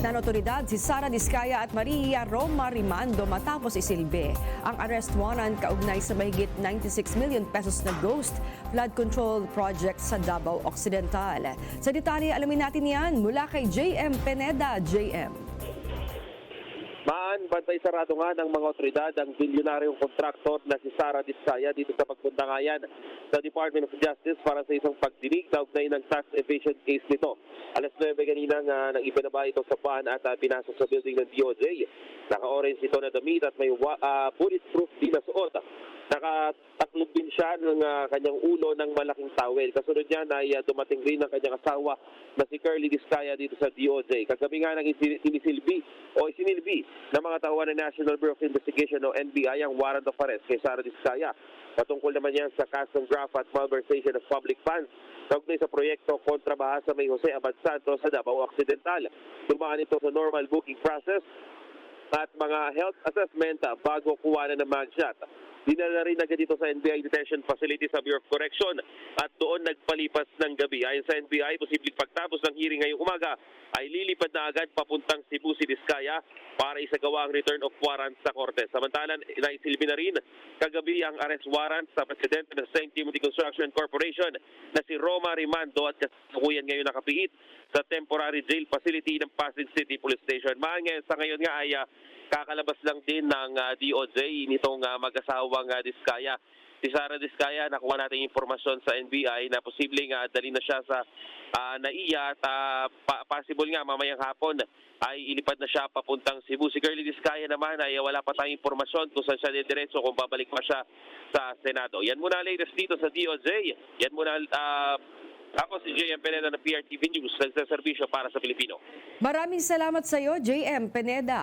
ng otoridad si Sara Diskaya at Maria Roma Rimando matapos isilbi ang arrest warrant kaugnay sa mahigit 96 million pesos na ghost flood control project sa Davao Occidental. Sa detalye, alamin natin yan mula kay JM Pineda. JM. Bantay sarado nga ng mga otoridad ang bilyonaryong kontraktor na si Sara Diskaya dito sa pagpundangayan sa Department of Justice para sa isang pagdinig kaugnay ng tax evasion case nito. Alas 9 kanina nang ipinaba ito sa van at pinasok sa building ng DOJ. Naka-orange ito na damit at may bulletproof din na suot. Nakataklog din siya ng kanyang ulo ng malaking towel. Kasunod niya ay dumating rin ang kanyang asawa na si Curly Diskaya dito sa DOJ. Kagabi nga nang isinilbi ng mga tauhan ng National Bureau of Investigation o NBI ang warrant of arrest kay Sara Diskaya. Patungkol naman yan sa custom graft at malversation of public funds kaugnay sa proyekto kontra baha sa May Jose Abad Santos sa Davao Occidental. Dumaan ito sa normal booking process at mga health assessment bago kuwanan ng mugshot. Dinala rin agad dito sa NBI Detention Facility sa Bureau of Correction at doon nagpalipas ng gabi. Ayon sa NBI, posibleng pagtapos ng hearing ngayong umaga ay lilipad na agad papuntang Cebu si Diskaya para isagawa ang return of warrant sa korte. Samantalang naisilbi na rin kagabi ang arrest warrant sa presidente ng St. Timothy Construction Corporation na si Roma Rimando at kasalukuyan ngayon nakapiit sa temporary jail facility ng Pasig City Police Station. Sa ngayon nga ay kakalabas lang din ng DOJ nitong mag-asawang Diskaya. Si Sara Diskaya, nakuha natin informasyon sa NBI na posibleng dali na siya sa NAIA at possible nga mamayang hapon ay ilipad na siya papuntang Cebu. Si Curly Diskaya naman ay wala pa tayong informasyon kung saan siya didiretso, kung babalik pa siya sa Senado. Yan muna latest dito sa DOJ. Yan muna ako si JM Pineda ng PRTV News, nagsaserbisyo para sa Pilipino. Maraming salamat sa iyo, JM Pineda.